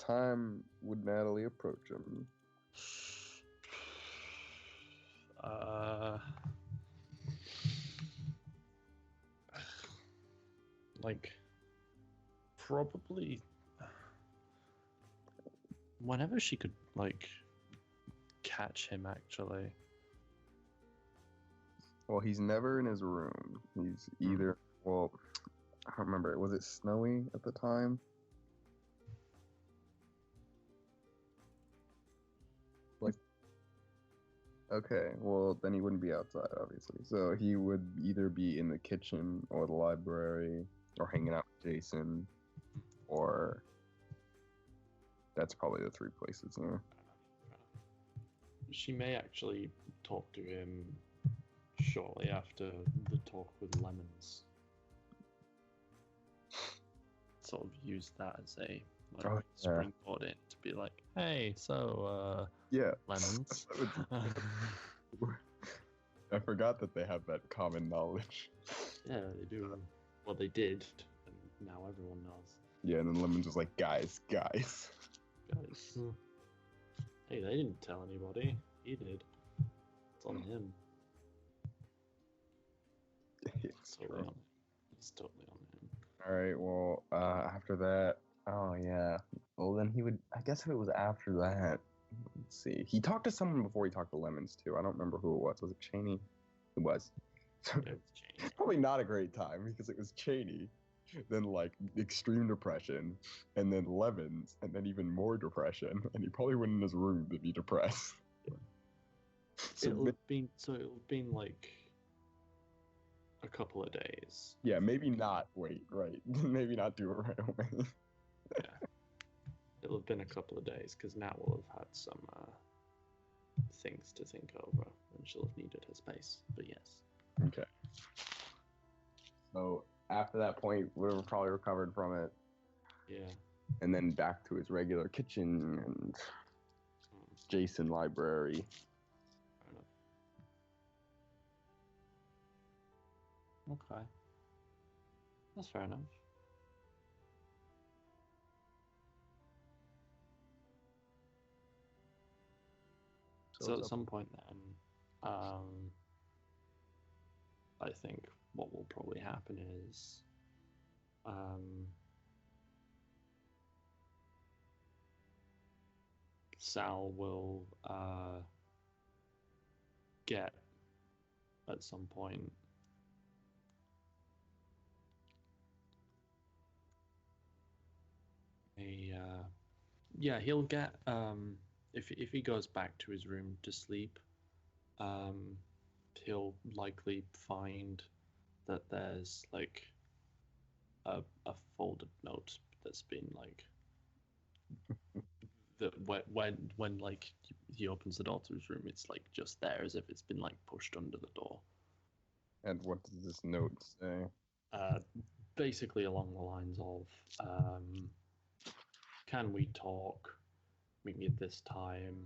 time would Natalie approach him? Like, probably whenever she could, like, catch him, actually. Well, he's never in his room. He's either, well, I don't remember. Was it snowy at the time? Like, okay, well, then he wouldn't be outside, obviously. So he would either be in the kitchen or the library or hanging out with Jason, or that's probably the three places there. She may actually talk to him shortly after the talk with Lemons. Sort of use that as a springboard in to be like, hey, so yeah, Lemons. I forgot that they have that common knowledge. Yeah, they do. Well, they did, and now everyone knows. Yeah, and then Lemons was like, guys. Hey, they didn't tell anybody. He did. It's on him. It's totally on him. It's totally on him. Alright, well, after that, oh yeah. Well, then he would, I guess if it was after that, let's see. He talked to someone before he talked to Lemons, too. I don't remember who it was. Was it Cheney? It was. Yeah, it was Cheney. Probably not a great time, because it was Cheney, then, like, extreme depression, and then Lemons, and then even more depression, and he probably went in his room to be depressed. Yeah. It'll have been, like, a couple of days. Yeah, maybe not wait, right. Maybe not do it right away. Yeah. It'll have been a couple of days, because Nat will have had some things to think over, and she'll have needed her space, but yes. Okay. So, after that point, we've probably recovered from it. Yeah. And then back to his regular kitchen and Jason library. Fair enough. Okay. That's fair enough. So at some point then, I think what will probably happen is Sal will get at some point he'll get if he goes back to his room to sleep, he'll likely find that there's like a folded note that's been like that when like he opens the door to his room, it's like just there as if it's been like pushed under the door. And what does this note say? Basically along the lines of can we talk? Meet me at this time.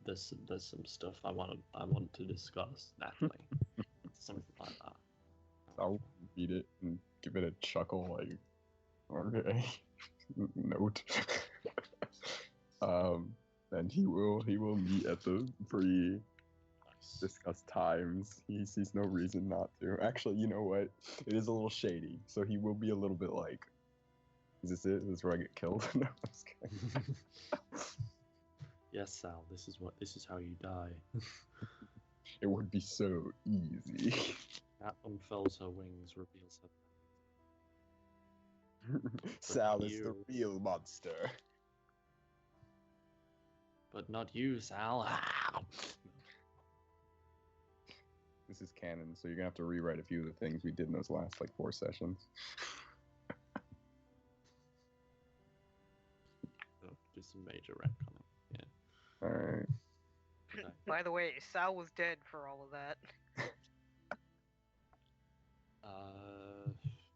There's some stuff I want to discuss, Natalie. Something like that. I'll read it and give it a chuckle, like, okay, note. And he will meet at the discuss times. He sees no reason not to. Actually, you know what? It is a little shady, so he will be a little bit like, is this it? Is this where I get killed? No, I'm just kidding. Yes, Sal, this is how you die. It would be so easy. That unfurls her wings, reveals her. Sal is the real monster. But not you, Sal. This is canon, so you're gonna have to rewrite a few of the things we did in those last, like, 4 sessions. Do some major retconning. Yeah. Alright. Okay. By the way, Sal was dead for all of that.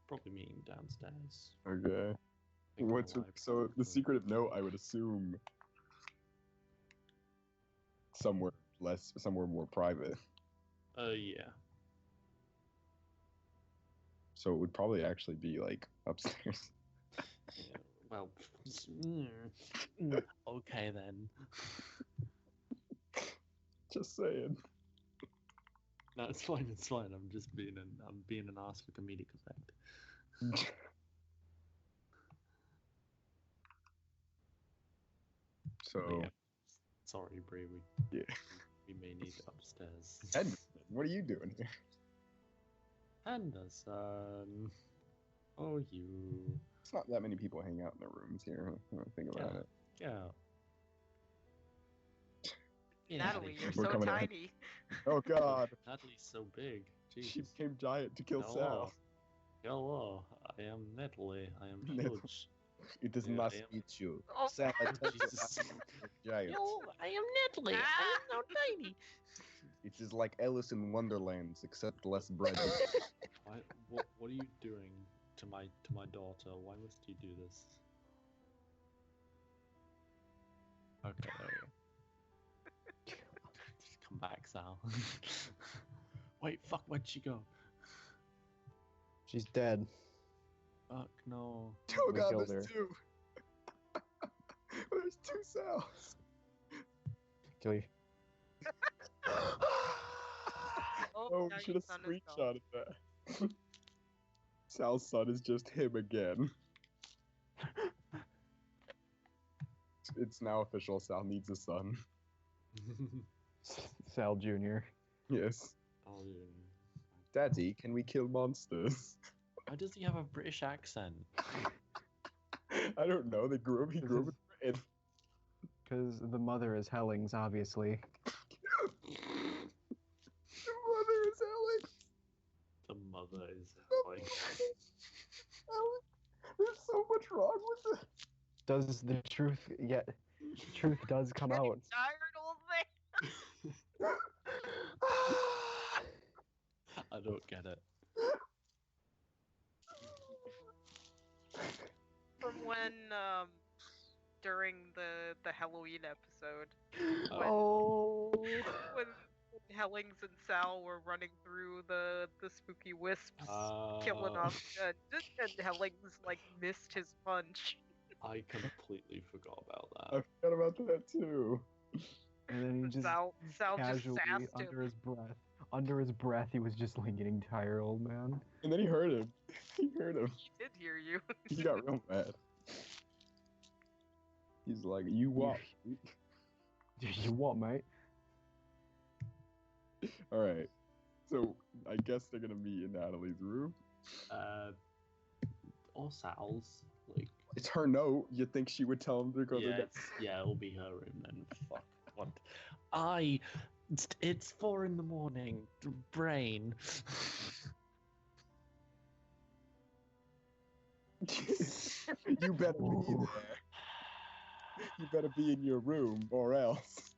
Probably meeting downstairs. Okay. So the secretive note, I would assume somewhere more private. Yeah. So it would probably actually be like upstairs. Yeah, well, okay then. Just saying. No, it's fine. It's fine. I'm just being an ass for comedic effect. So But yeah, sorry, Brie. yeah. We may need upstairs. Henderson, what are you doing here? Henderson. Oh, you. It's not that many people hang out in the rooms here. When I think about it. Yeah. Natalie, you're We're so coming at him. tiny. Oh God, Natalie's so big. Jesus. she became giant to kill Hello. Sal. Hello, I am Natalie. I am Natalie. huge. It does Yeah, not I am. eat you. Oh. Sal, I tell you, Jesus. I'm giant. Yo, I am Natalie. I am now tiny. It is like Alice in Wonderland, except less bread. What are you doing to my daughter? Why must you do this? Okay, there we go. Just come back, Sal. Wait, fuck, where'd she go? She's dead. Fuck, no. Oh We God, killed there's her. two. There's two Sals. Kill you. Oh, now we should your have son is gone. screenshotted that. Sal's son is just him again. It's now official. Sal needs a son. Sal Jr. Yes. Oh, yeah. Daddy, can we kill monsters? Why does he have a British accent? I don't know. He grew up in Britain. Because the mother is Hellings, obviously. The mother is Alex. The mother is like. Alex. There's so much wrong with it. Does the truth yet? Truth does come Getting out. tired all day. I don't get it. From when during the Halloween episode Oh. when Hellings and Sal were running through the spooky wisps, killing off and Hellings like missed his punch. I completely forgot about I that. forgot about that too. And then he just Sal just casually, sassed him. under his breath, he was just like getting tired, old man. And then he heard him. He heard him. He did hear you. He got real mad. He's like, "You what?" You what, mate? All right. So I guess they're gonna be in Natalie's room. Or Sal's. Like, It's her note. You think she would tell him to go yeah, to yeah, it'll be her room then. Fuck. What? It's 4 in the morning. Brain. You better be there. You better be in your room, or else.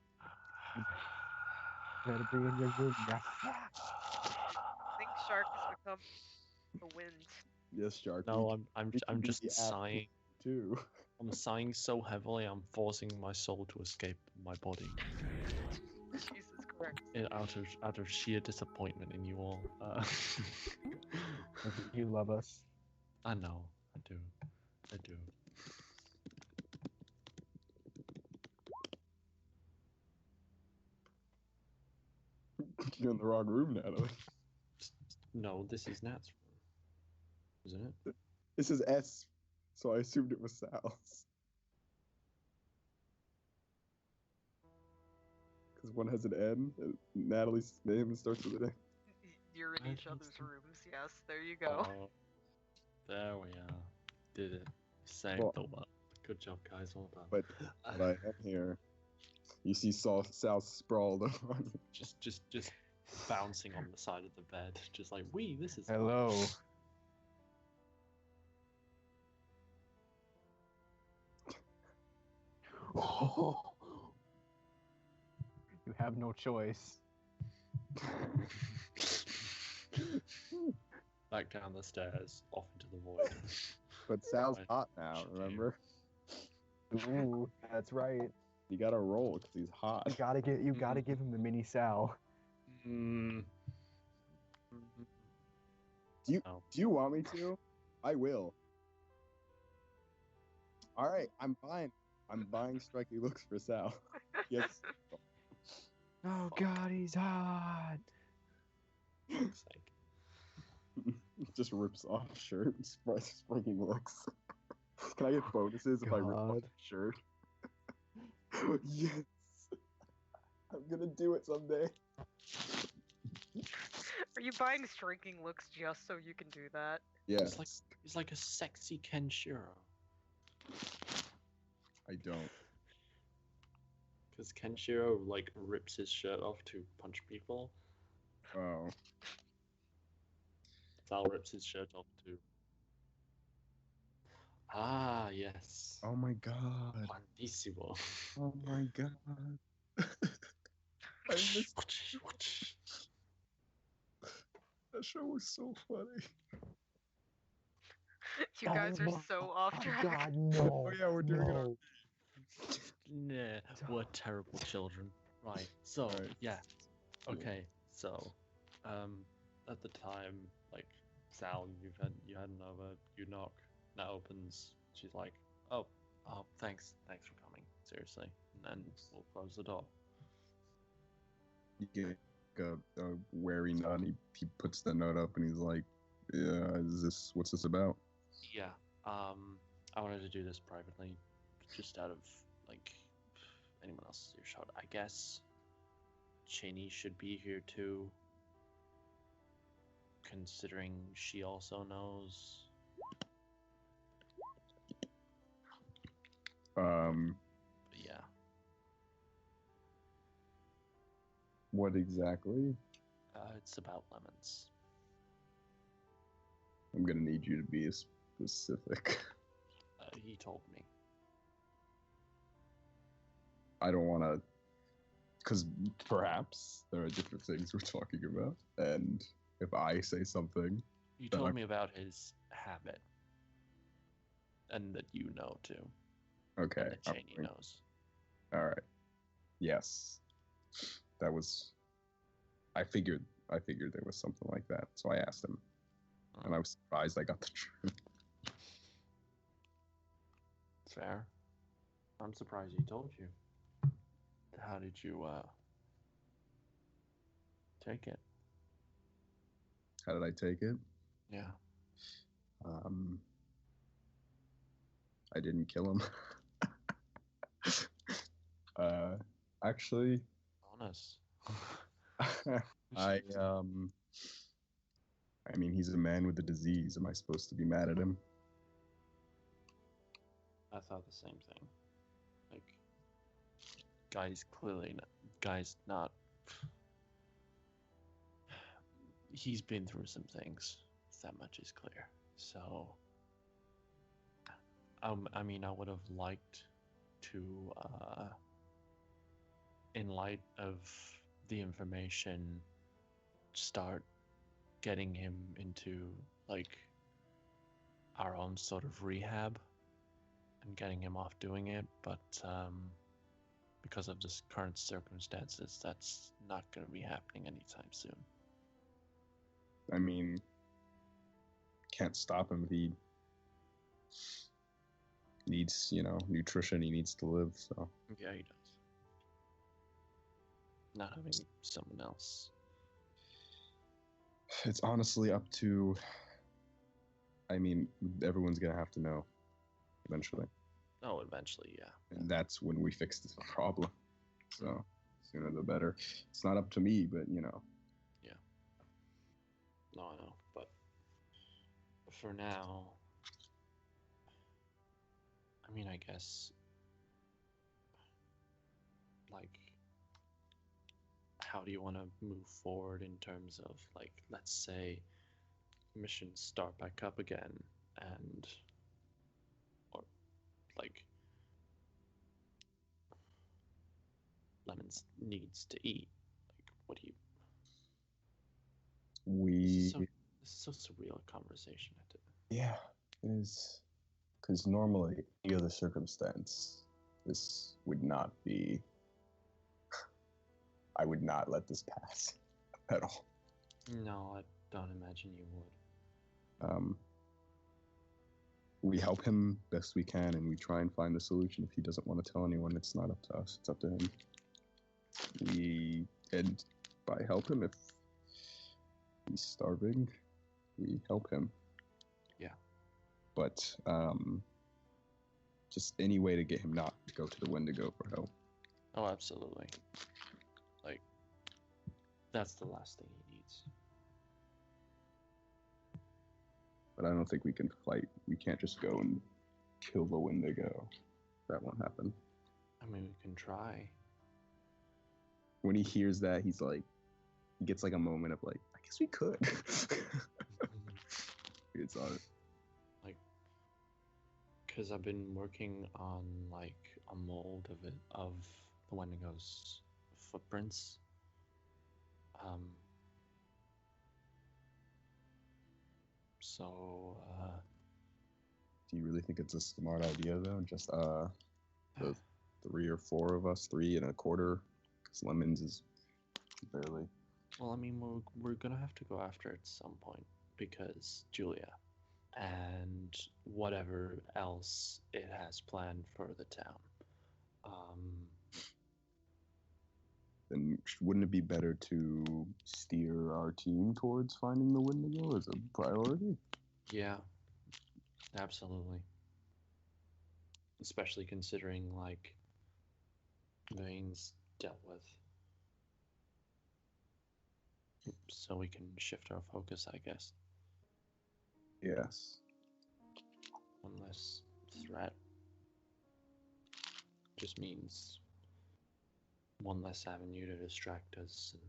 Better be in your room, yeah. I think Shark has become the wind. Yes, Shark. No, I'm we can be just the after sighing. too. I'm sighing so heavily. I'm forcing my soul to escape my body. Jesus Christ. Out of sheer disappointment in you all. You love us. I know. I do. I do. You're in the wrong room, Natalie. No, this is Nat's room. Isn't it? This is S, so I assumed it was Sal's. Because one has an N, and Natalie's name starts with an N. You're in I each think other's so. rooms. Yes, there you go. Oh, there we are. Did it. Saved Well- the world. Good job, guys. Well done. But I am here. You see Sal sprawled on you. Just bouncing on the side of the bed, just like, wee, this is Hello. You have no choice. Back down the stairs, off into the void. But Sal's Right. hot now, remember? Ooh, that's right. You gotta roll because he's hot. You gotta give him the mini Sal. Mm. No. Do you want me to? I will. All right, I'm buying. I'm buying striking looks for Sal. Yes. Oh God, he's hot. Fuck's sake. Just rips off shirt. Striking looks. Can I get bonuses if I rip off God. the shirt? Yes. I'm gonna do it someday. Are you buying striking looks just so you can do that? Yes. He's like a sexy Kenshiro. I don't. Because Kenshiro like rips his shirt off to punch people. Oh. Sal rips his shirt off too. Ah, yes. Oh my god. Grandissimo. Oh my god. I missed that show was so funny. You guys are so off Oh track. God, no. Oh yeah, we're doing it on no. Nah, we're terrible children. Right, so, Right. yeah. Okay, so, at the time, like, Sal, you had another, you knock, Nat opens, she's like, oh, thanks for coming, seriously, and then we'll close the door. You get a wary nod. He puts the note up and he's like, "Yeah, what's this about?" Yeah, I wanted to do this privately, just out of, like, anyone else's earshot. I guess Cheney should be here too, considering she also knows. But yeah, What exactly? it's about lemons. I'm gonna need you to be specific. He told me. I don't want to, because perhaps there are different things we're talking about, and if I say something, You But told I- me about his habit, and that you know too, okay, and that Cheney knows. all right, yes, that was. I figured there was something like that, so I asked him, and I was surprised I got the truth. Fair. I'm surprised he told you. How did you take it? How did I take it? Yeah. I didn't kill him. Actually, Honest. I mean, he's a man with a disease. Am I supposed to be mad at him? I thought the same thing. Like, guy's not. He's been through some things. That much is clear. So, I mean, I would have liked to, in light of the information, start getting him into like our own sort of rehab and getting him off doing it, but because of this current circumstances, that's not going to be happening anytime soon. I mean, can't stop him if he needs, nutrition. He needs to live. So Yeah, he does. Not having someone else. it's honestly up to. I mean, everyone's gonna have to know eventually, Oh, eventually, yeah. and that's when we fix this problem. So sooner the better. It's not up to me, but No, I know, but for now, I mean, I guess, like, how do you want to move forward in terms of, like, let's say missions start back up again, and, or, like, Lemons needs to eat. Like, what do you? we. This is so surreal a conversation. Yeah, it is. Because normally, any other circumstance, this would not be. I would not let this pass at all. No, I don't imagine you would. Um, we help him best we can, and we try and find the solution. If he doesn't want to tell anyone, it's not up to us. It's up to him. And by help him, if he's starving, we help him. Yeah. But just any way to get him not to go to the Wendigo for help. Oh, absolutely. Like, that's the last thing he needs. But I don't think we can fight. We can't just go and kill the Wendigo. That won't happen. I mean, we can try. When he hears that, he gets like a moment of like, I guess we could. It's on. Like, because I've been working on like a mold of the Wendigo's footprints. So, Do you really think it's a smart idea though? Just the 3 or 4 of us, 3 and a quarter, because Lemons is barely. well, I mean, we're gonna have to go after it at some point because Julia and whatever else it has planned for the town. Then wouldn't it be better to steer our team towards finding the Wendigo as a priority? Yeah, absolutely. Especially considering like Vane's dealt with. So we can shift our focus, I guess. Yes. One less threat just means one less avenue to distract us and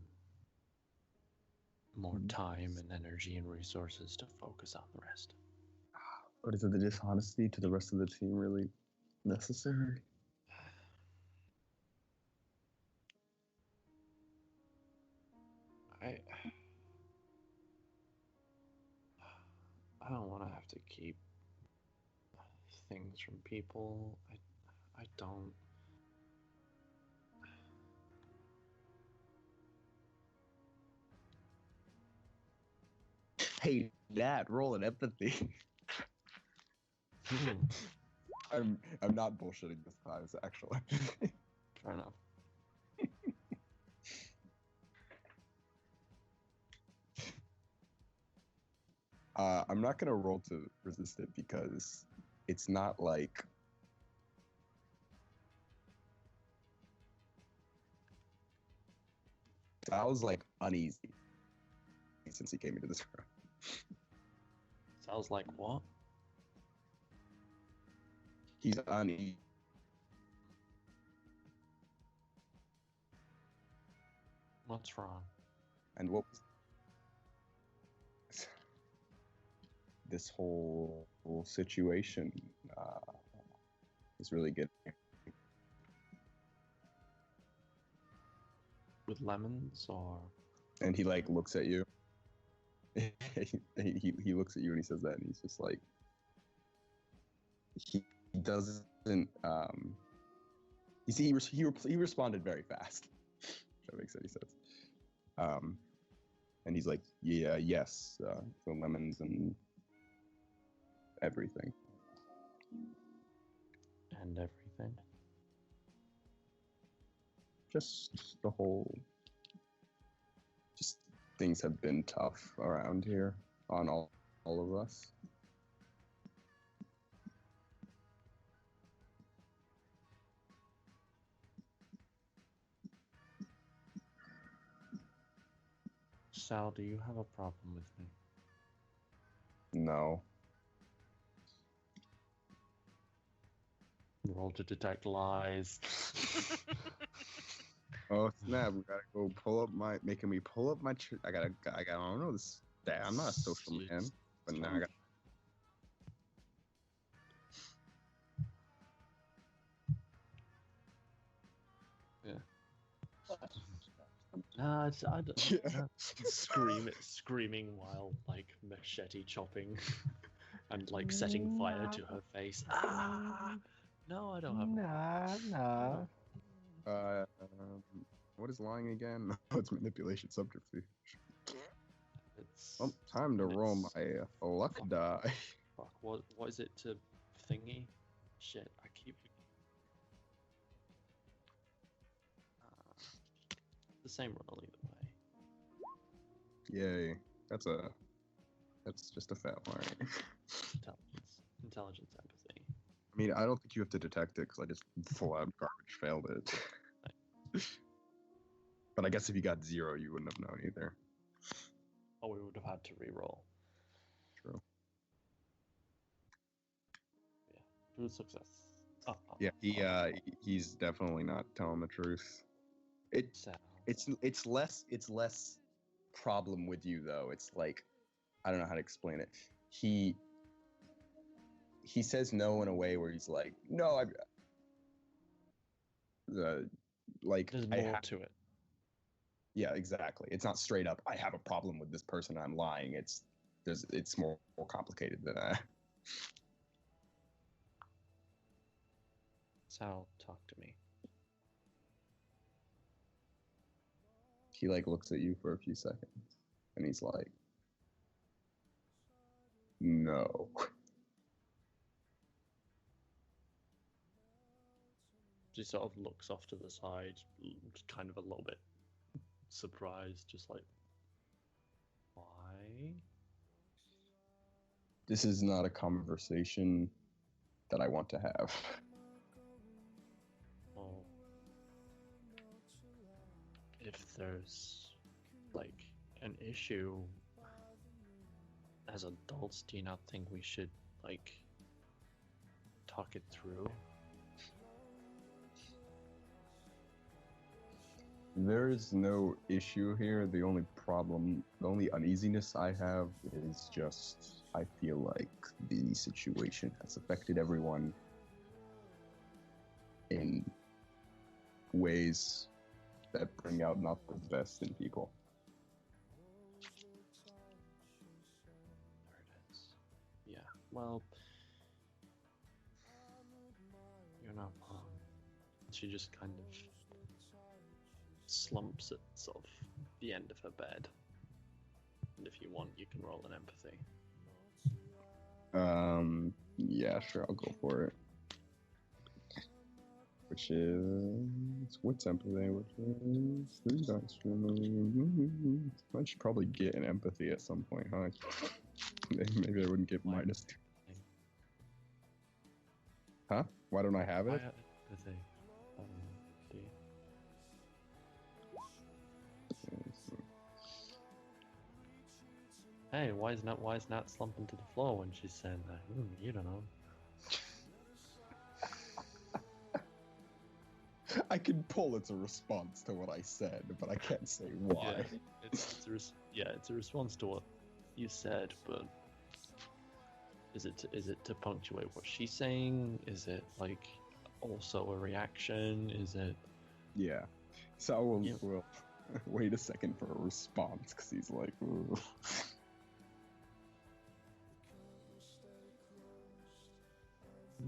more time and energy and resources to focus on the rest. But is it the dishonesty to the rest of the team really necessary? I don't want to have to keep things from people. I don't. Hey, Dad, roll an empathy. I'm not bullshitting this time, it's actually. Fair enough. I'm not gonna roll to resist it because it's not like I was like uneasy since he came into this room. Sounds like what? He's uneasy. What's wrong? And what was this whole situation is really good. With lemons or? And he like looks at you. he looks at you and he says that, and he's just like he doesn't. You see, he responded very fast. That makes any sense. And he's like, yeah, yes, the lemons and everything. And everything. Just the whole. Just things have been tough around here on all of us. Sal, do you have a problem with me? No. Roll to detect lies. Oh snap! We gotta go pull up making me pull up my. I don't know this. I'm not a social man, but now I got. Nah, screaming while like machete chopping and like setting fire to her face. Ah! No, I don't have. Nah. What is lying again? Oh, it's manipulation subterfuge. It's Well, time to roll it's- my luck Fuck. die. Fuck. What is it to thingy? Shit. I keep. The same roll either way. Yay. That's just a fat line. Intelligence, empathy. I mean, I don't think you have to detect it because I just full out garbage failed it. But I guess if you got 0, you wouldn't have known either. Oh, we would have had to re-roll. True. Yeah. True success. Yeah, he's definitely not telling the truth. Sal. It's less problem with you though. It's like, I don't know how to explain it. He says no in a way where he's like, no, like There's I more have. to it. Yeah, exactly. It's not straight up, I have a problem with this person, I'm lying. It's more complicated than that. Sal, talk to me. He like looks at you for a few seconds and he's like, no. She sort of looks off to the side, kind of a little bit surprised, just like, why? This is not a conversation that I want to have. Well, if there's like an issue as adults, do you not think we should like talk it through? There is no issue here. The only uneasiness I have is just I feel like the situation has affected everyone in ways that bring out not the best in people. There it is. Yeah, well, you're not wrong. She just kind of slumps at sort of the end of her bed. And if you want, you can roll an empathy. Yeah, sure, I'll go for it. Which is what's empathy? Which is 3 dice. I should probably get an empathy at some point, huh? Maybe I wouldn't get Why? -2. Huh? Why don't I have it? Empathy. Do you? Hey, why is Nat slumping to the floor when she's saying that? You don't know. I can pull it's a response to what I said, but I can't say why. Yeah, it's a response to what you said, but is it to punctuate what she's saying? Is it like also a reaction? Is it? Yeah. So we'll wait a second for a response because he's like, ooh.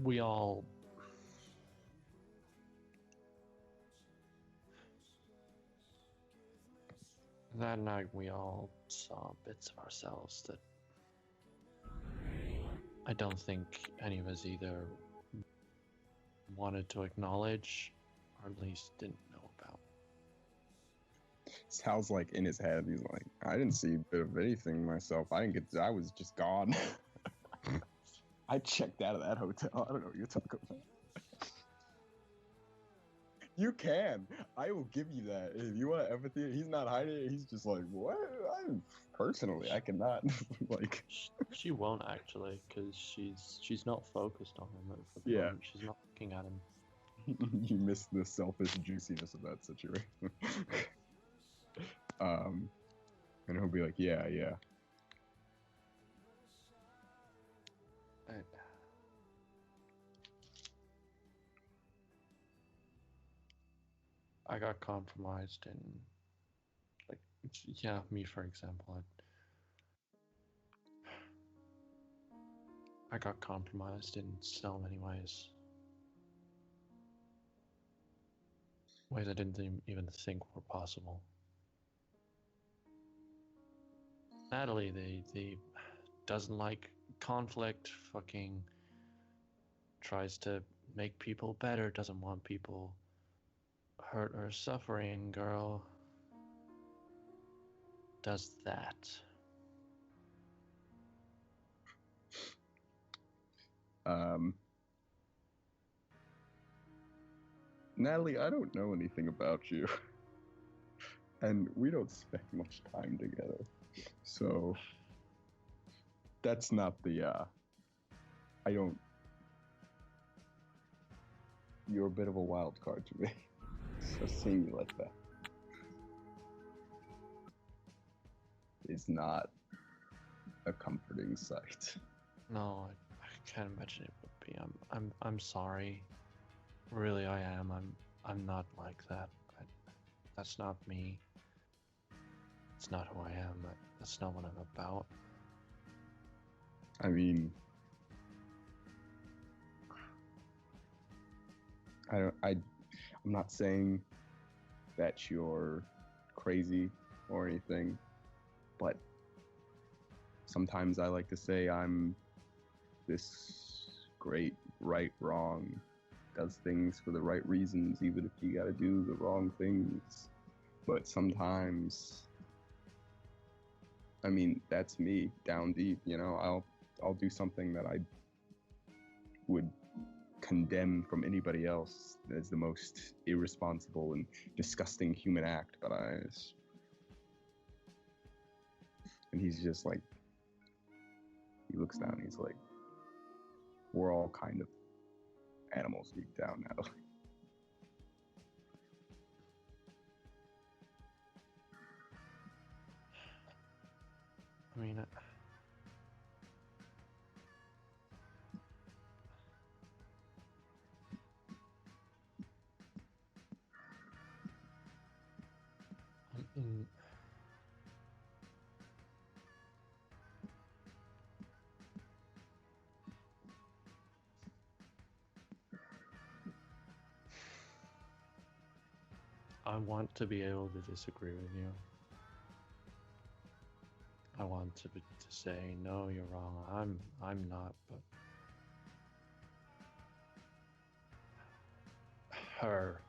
We all that night we all saw bits of ourselves that I don't think any of us either wanted to acknowledge or at least didn't know about. Sal's like in his head, he's like, I didn't see a bit of anything myself. I was just gone. I checked out of that hotel. I don't know what you're talking about. You can. I will give you that. If you want empathy, he's not hiding it. He's just like, what? Personally, I cannot. Like, She won't actually, because she's not focused on him at the Yeah. moment. She's not looking at him. you miss the selfish juiciness of that situation. And he'll be like, yeah. And I got compromised in, like, yeah, me for example. I got compromised in so many ways. Ways I didn't even think were possible. Natalie, they doesn't like conflict, fucking tries to make people better, doesn't want people hurt or suffering, girl. Does that. Natalie, I don't know anything about you. And we don't spend much time together. So that's not the I don't you're a bit of a wild card to me. So seeing you like that is not a comforting sight. No, I can't imagine it would be. I'm sorry. Really, I am. I'm not like that. That's not me. It's not who I am. That's not what I'm about. I mean, I'm not saying that you're crazy or anything, but sometimes I like to say I'm this great right wrong, does things for the right reasons, even if you gotta do the wrong things. But sometimes, I mean, that's me down deep, you know, I'll do something that I would condemn from anybody else as the most irresponsible and disgusting human act, but and he's just like, he looks down and he's like, we're all kind of animals deep down now. I mean, I want to be able to disagree with you. I want to say no, you're wrong. I'm not, but her.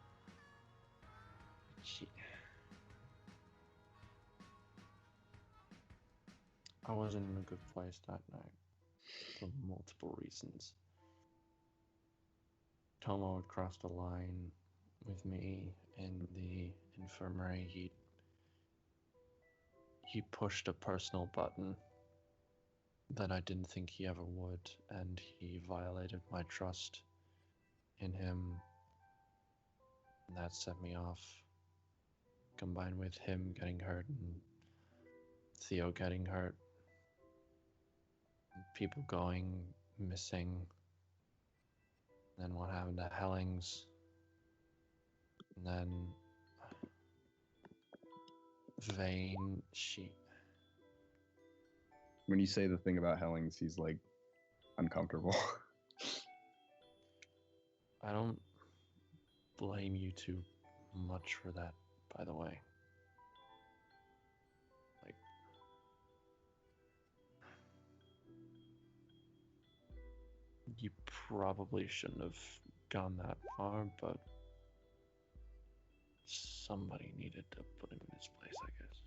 I wasn't in a good place that night for multiple reasons. Tomo had crossed a line with me in the infirmary. He pushed a personal button that I didn't think he ever would, and he violated my trust in him. And that set me off, combined with him getting hurt and Theo getting hurt, people going missing, and then what happened to Hellings, and then Vane, When you say the thing about Hellings, he's like uncomfortable. I don't blame you too much for that, by the way. Like, you probably shouldn't have gone that far, but somebody needed to put him in his place, I guess.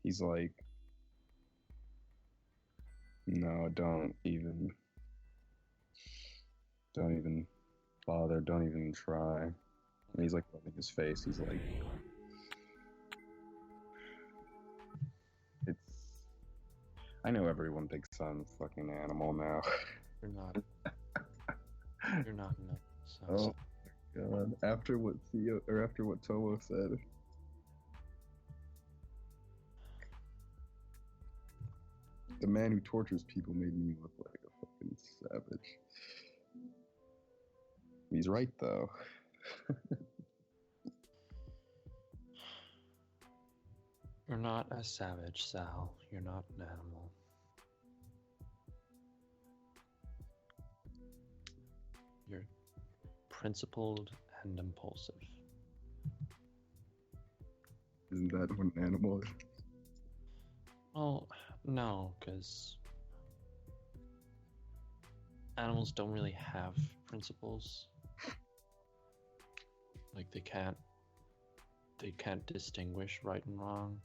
He's like, no, don't even bother, don't even try. And he's like rubbing his face. He's like, I know everyone thinks I'm a fucking animal now. You're not. You're not enough. So. Oh my god. After what Tomo said. The man who tortures people made me look like a fucking savage. He's right though. You're not a savage, Sal. You're not an animal. You're principled and impulsive. Isn't that what an animal is? Well, no, because animals don't really have principles. Like they can't distinguish right and wrong.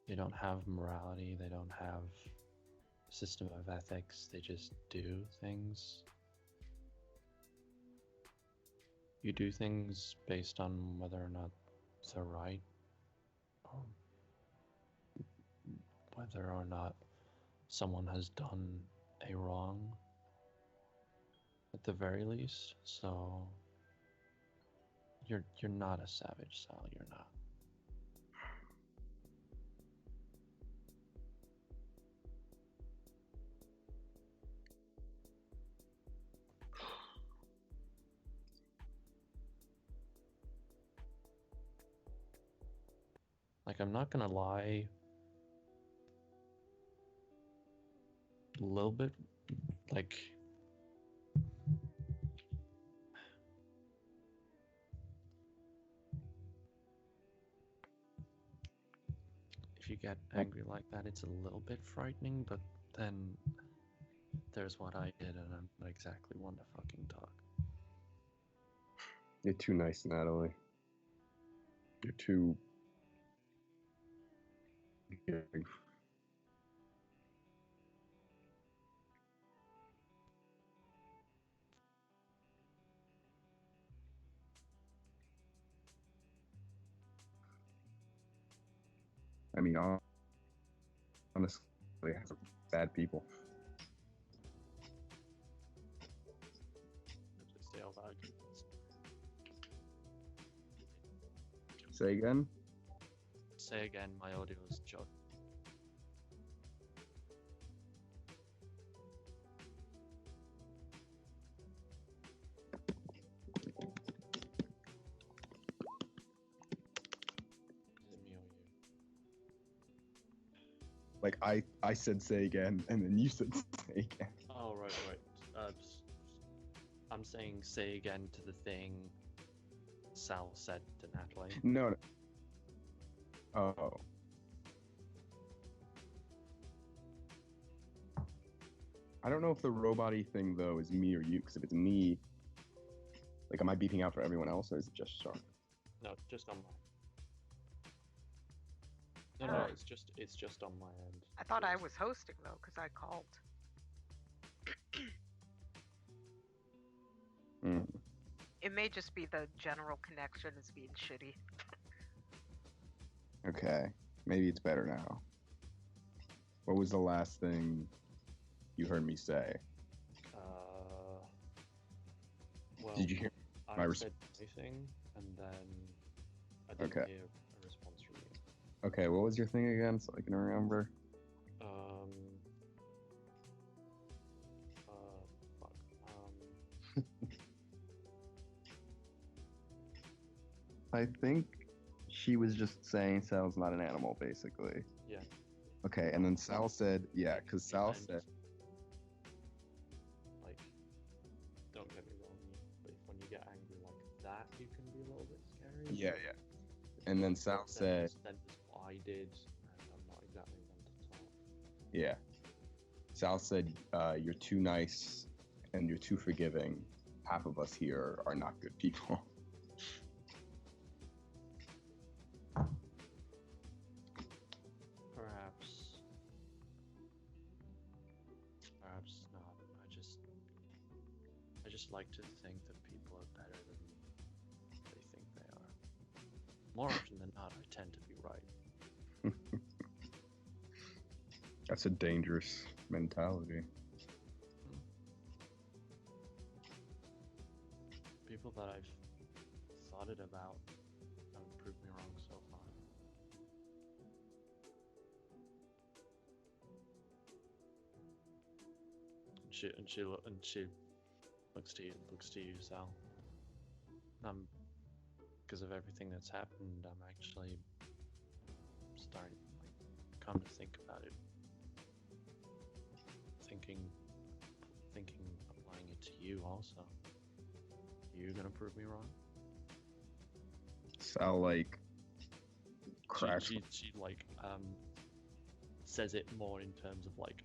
They don't have morality, they don't have a system of ethics, they just do things. You do things based on whether or not they're right, or whether or not someone has done a wrong, at the very least. So you're not a savage, Sal. You're not. Like, I'm not gonna lie. A little bit, like, if you get angry like that, it's a little bit frightening, but then there's what I did, and I'm not exactly one to fucking talk. You're too nice, Natalie. You're too giving. I mean, honestly, some bad people. Just say all that. Say again? Say again, my audio is junk. Is it me or you? Like, I said say again, and then you said say again. Oh, right. I'm saying say again to the thing Sal said to Natalie. No. Oh. I don't know if the robot-y thing, though, is me or you, because if it's me, like, am I beeping out for everyone else, or is it just Shark? No, just on my. No, it's just on my end. I thought I was hosting though, because I called. Mm. It may just be the general connection is being shitty. Okay. Maybe it's better now. What was the last thing you heard me say? Well, Did you hear I my said anything, and then I didn't Okay. hear a response from you. Okay, what was your thing again, so I can remember? Fuck. I think she was just saying Sal's not an animal, basically. Yeah. Okay, and then Sal said, yeah, because Sal And, said, like, don't get me wrong, but when you get angry like that, you can be a little bit scary. yeah. And then Sal said, Then is what I did, and I'm not exactly one to talk. yeah. Sal said, you're too nice and you're too forgiving. Half of us here are not good people. Perhaps not. I just like to think that people are better than they think they are. More often than not, I tend to be right. That's a dangerous mentality. People that I've thought it about have proved me wrong so far. And she looks to you, Sal. Because of everything that's happened, I'm actually starting, like, come to think about it, thinking, applying it to you also. You gonna prove me wrong? Sal, like, cracks. She like says it more in terms of like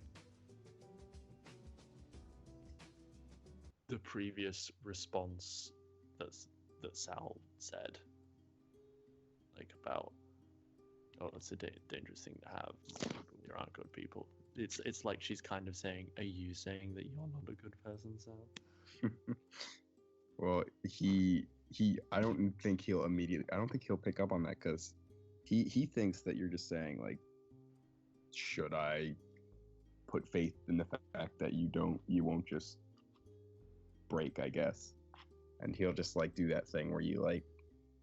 the previous response that Sal said, like about, oh, it's a dangerous thing to have. People here aren't good people. It's like she's kind of saying, are you saying that you're not a good person, Sal? Well, I don't think he'll pick up on that, because he thinks that you're just saying, like, should I put faith in the fact that you won't just break, I guess. And he'll just like do that thing where you like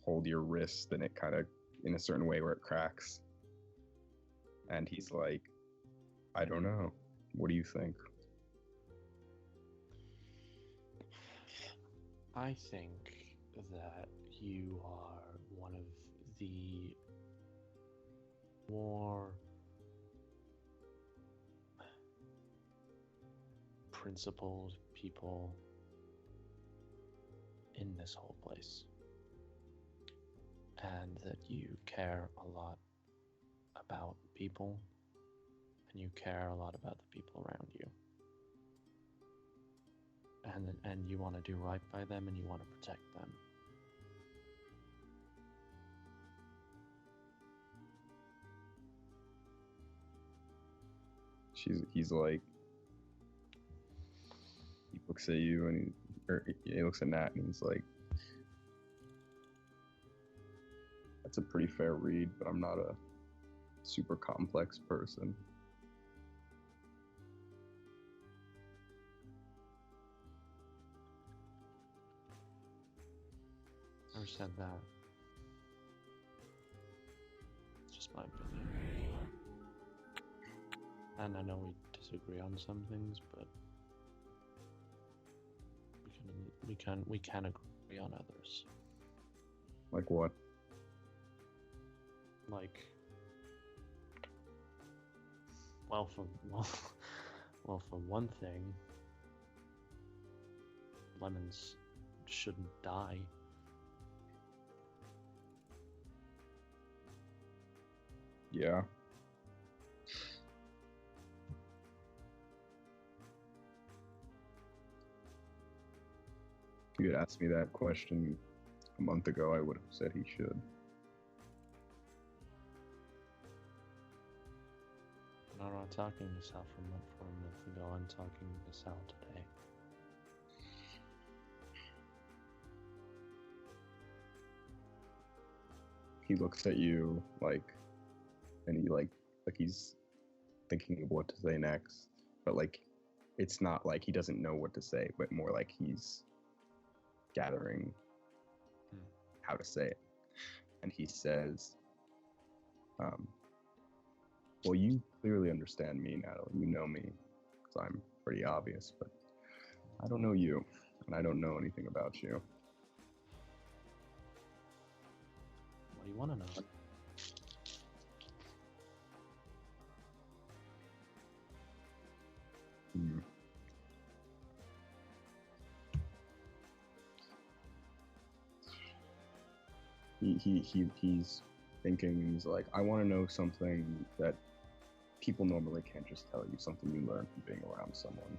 hold your wrist and it kind of in a certain way where it cracks. And he's like, I don't know. What do you think? I think that you are one of the more principled people in this whole place, and that you care a lot about people, and you care a lot about the people around you, and you want to do right by them, and you want to protect them. He's like, he looks at you and he looks at Nat and he's like, that's a pretty fair read, but I'm not a super complex person. Never said that. It's just my opinion. And I know we disagree on some things, but we can agree on others. Like what? Like, well, for one thing, lemons shouldn't die. Yeah. If you had asked me that question a month ago, I would have said he should. I'm not talking to Sal from a month ago. I'm talking to Sal today. He looks at you and he like he's thinking of what to say next, but like it's not like he doesn't know what to say, but more like he's gathering how to say it. And he says, well, you clearly understand me, Natalie. You know me, because I'm pretty obvious, but I don't know you, and I don't know anything about you. What do you want to know? He's thinking, he's like, I want to know something that people normally can't just tell you, something you learn from being around someone.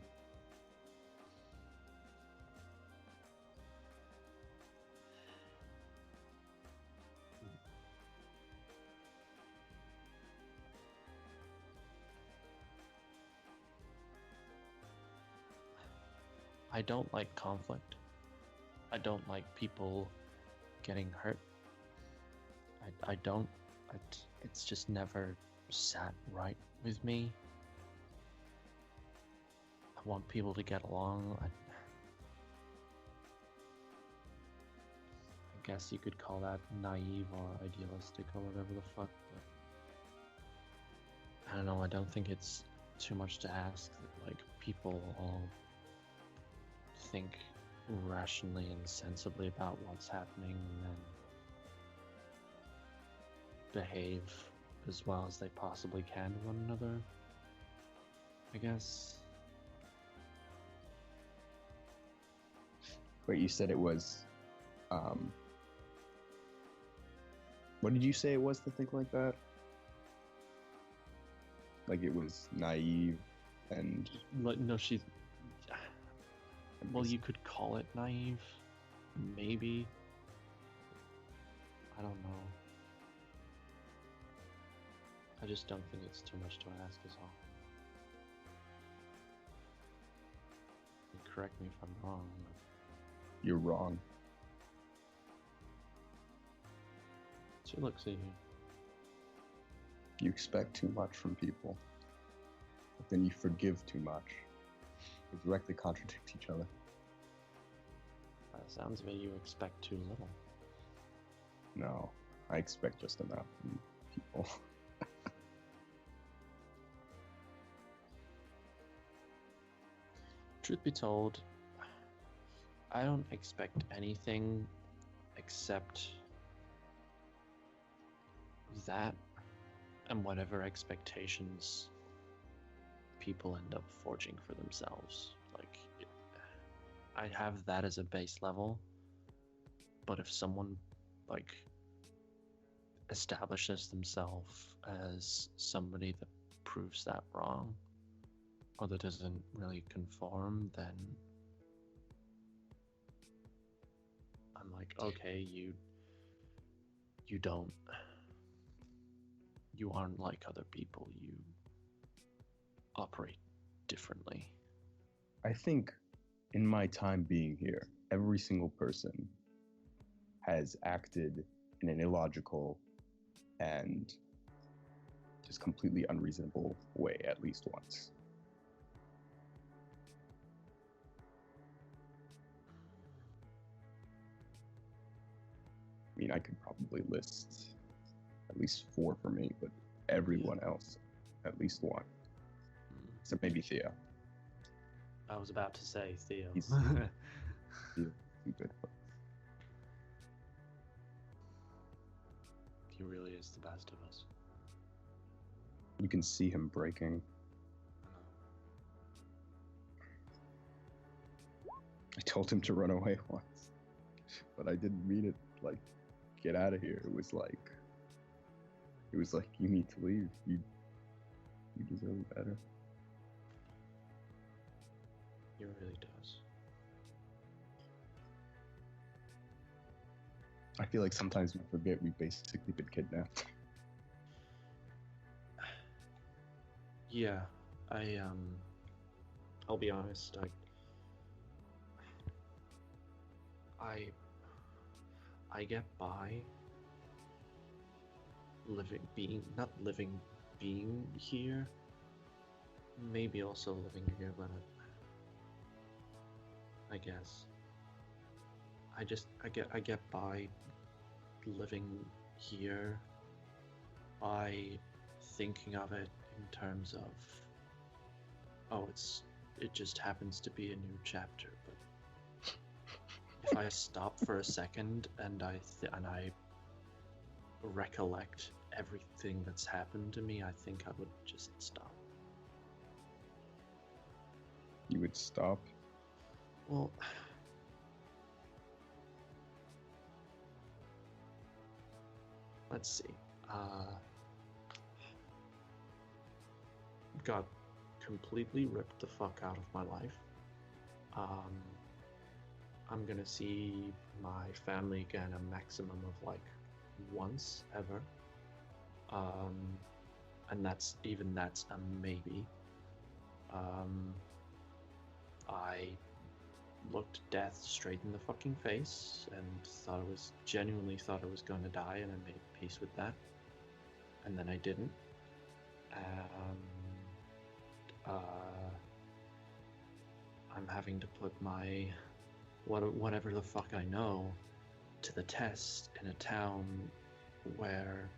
I don't like conflict. I don't like people getting hurt. I don't. It's just never sat right with me. I want people to get along. I guess you could call that naive or idealistic or whatever the fuck, but I don't know. I don't think it's too much to ask that, like, people all think rationally and sensibly about what's happening and then behave as well as they possibly can to one another, I guess. Wait, you said it was What did you say it was to think like that? Like it was naive and... Like, no, she's... Well, you could call it naive. Maybe. I don't know. I just don't think it's too much to ask is all. Correct me if I'm wrong. But... You're wrong. So look, see here. You expect too much from people, but then you forgive too much. They directly contradict each other. By the sounds of it, you expect too little. No, I expect just enough from people. Truth be told, I don't expect anything except that and whatever expectations people end up forging for themselves. Like, I have that as a base level, but if someone, like, establishes themselves as somebody that proves that wrong, or that doesn't really conform, then I'm like, okay, you aren't like other people, you operate differently. I think in my time being here, every single person has acted in an illogical and just completely unreasonable way at least once. I mean, I could probably list at least 4 for me, but everyone else, at least 1. So maybe Theo. I was about to say Theo. He's good. He really is the best of us. You can see him breaking. I told him to run away once, but I didn't mean it. Like, get out of here. It was like, you need to leave. You deserve better. He really does. I feel like sometimes we forget we've basically been kidnapped. Yeah, I'll be honest, I get by being here, maybe also living here, but I guess I get by living here by thinking of it in terms of, oh, it just happens to be a new chapter, but if I stop for a second and I recollect everything that's happened to me, I think I would just stop. You would stop? Well, let's see. Got completely ripped the fuck out of my life. I'm gonna see my family again a maximum of like once ever. And that's a maybe. I looked death straight in the fucking face and genuinely thought I was gonna die, and I made peace with that. And then I didn't. I'm having to put my whatever the fuck I know to the test in a town where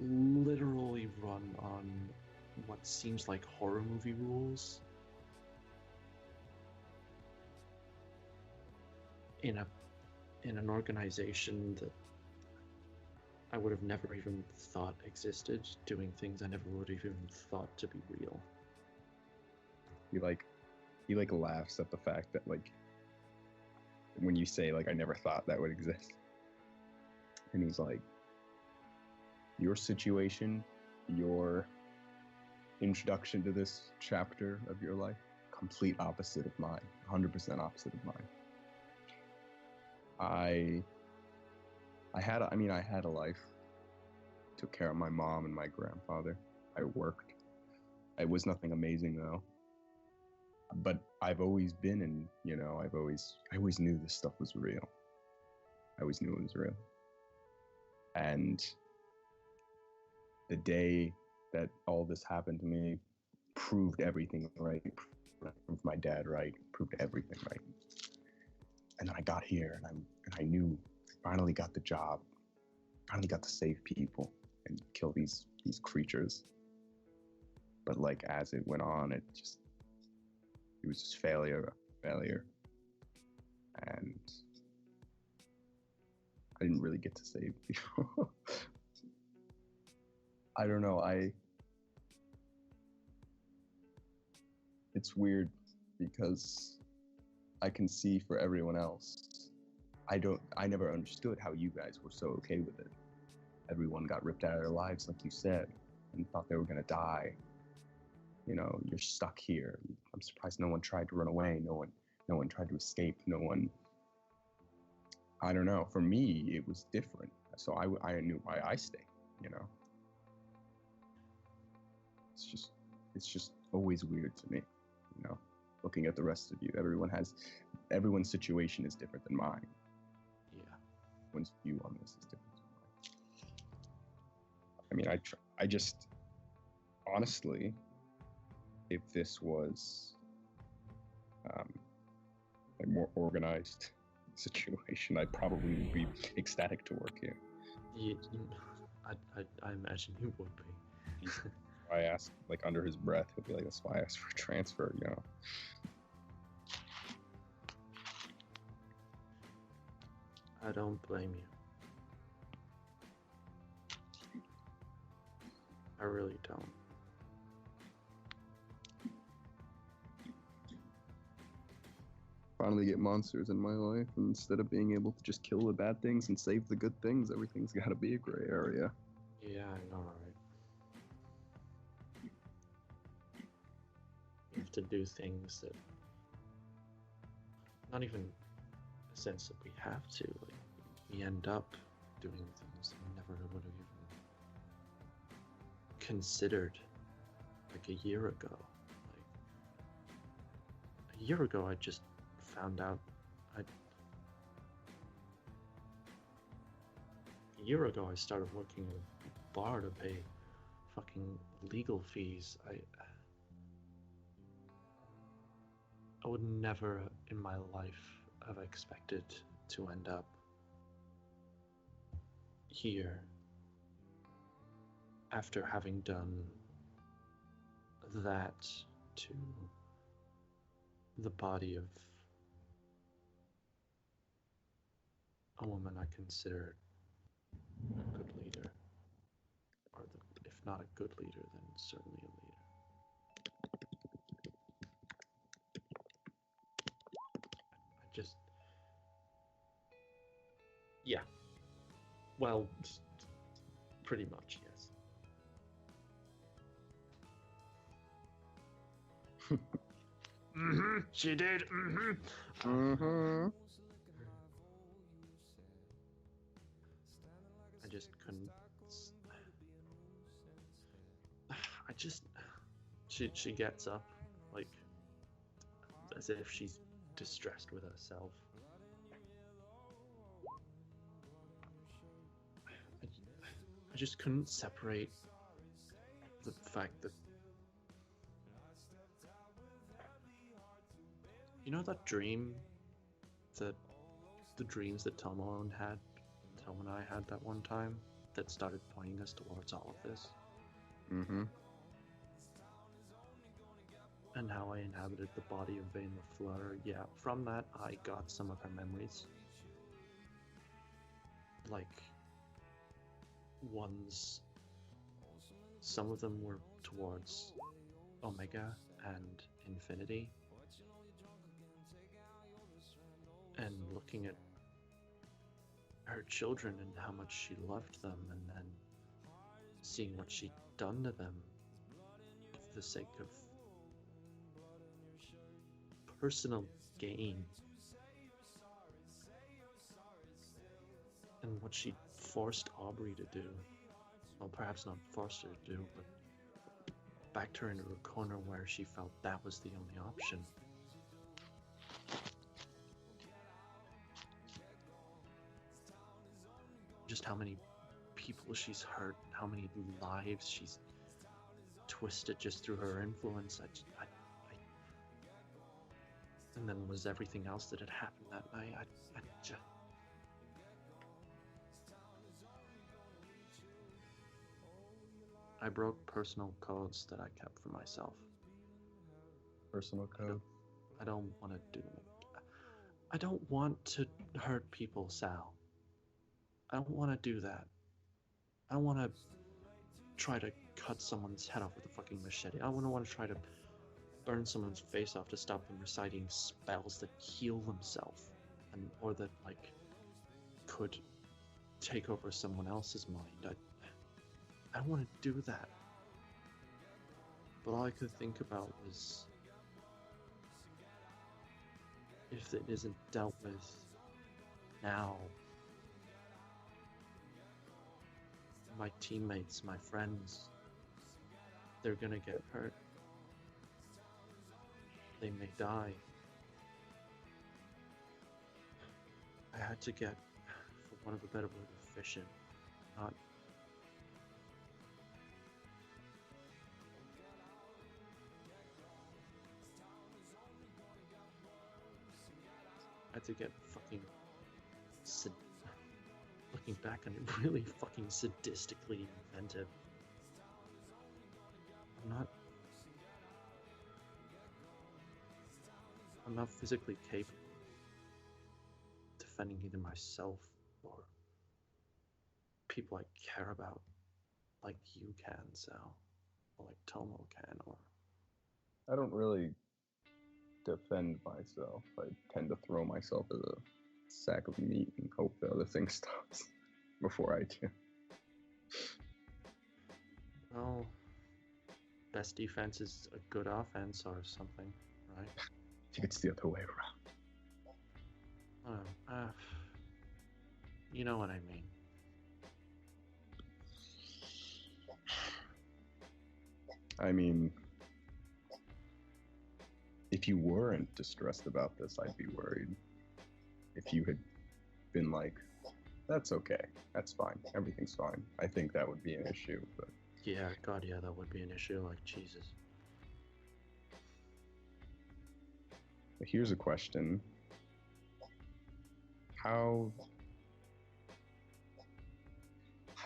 literally run on what seems like horror movie rules in an organization that I would have never even thought existed, doing things I never would have even thought to be real. He laughs at the fact that, like, when you say, like, I never thought that would exist. And he's like, your situation, your introduction to this chapter of your life, complete opposite of mine, 100% opposite of mine. I had a life. Took care of my mom and my grandfather. I worked. It was nothing amazing though. But I've always been in, I always knew this stuff was real. I always knew it was real. And the day that all this happened to me proved everything right. Proved my dad right. Proved everything right. And then I got here, and I knew I finally got the job. Finally got to save people and kill these creatures. But like as it went on, it was just failure. And I didn't really get to save people. I don't know, it's weird because I can see for everyone else. I never understood how you guys were so okay with it. Everyone got ripped out of their lives, like you said, and thought they were gonna die. You're stuck here. I'm surprised no one tried to run away. No one tried to escape. No one. I don't know. For me, it was different. So I knew why I stayed. It's just always weird to me. Looking at the rest of you, everyone's situation is different than mine. Yeah. Everyone's view on this is different than mine. I just honestly, if this was a more organized situation, I'd probably be ecstatic to work here. Yeah, I imagine you would be. I asked, like under his breath, he'll be like, "That's why I asked for a transfer," I don't blame you. I really don't. Finally get monsters in my life, and instead of being able to just kill the bad things and save the good things, everything's got to be a gray area. Yeah, I know, right? You have to do things that, not even a sense that we have to, like, we end up doing things that we never would have even considered like a year ago. Like, a year ago I just found out a year ago I started working at a bar to pay fucking legal fees. I would never in my life have expected to end up here after having done that to the body of a woman I consider a good leader, or if not a good leader, then certainly a leader. I just, yeah, well, pretty much, yes. She did. I just couldn't. She gets up, like, as if she's distressed with herself. I just couldn't separate the fact that, you know, that dream, the dreams that Tomo and I had that one time that started pointing us towards all of this. Mm-hmm. And how I inhabited the body of Vane LaFleur. Yeah, from that I got some of her memories. Like, some of them were towards Omega and Infinity. And looking at her children and how much she loved them, and then seeing what she'd done to them for the sake of personal gain, and what she forced Aubrey to do. Well, perhaps not forced her to do, but backed her into a corner where she felt that was the only option. Just how many people she's hurt, and how many lives she's twisted just through her influence. And then was everything else that had happened that night. I broke personal codes that I kept for myself. Personal code? I don't want to do it. I don't want to hurt people, Sal. I don't want to do that. I don't want to try to cut someone's head off with a fucking machete. I don't want to try to burn someone's face off to stop them reciting spells that heal themselves, or that, like, could take over someone else's mind. I don't want to do that. But all I could think about was, if it isn't dealt with now, my teammates, my friends, they're gonna get hurt. They may die. I had to get, for want of a better word, efficient. Not I had to get fucking looking back on it, really fucking sadistically inventive. I'm not physically capable of defending either myself or people I care about, like you can, Sal, or like Tomo can, or... I don't really defend myself. I tend to throw myself as a sack of meat and hope the other thing stops before I do. Well, best defense is a good offense or something, right? I think it's the other way around. You know what I mean. I mean, if you weren't distressed about this, I'd be worried. If you had been like, that's okay, that's fine, everything's fine, I think that would be an issue, but... Yeah, God, yeah, that would be an issue, like, Jesus. But here's a question. How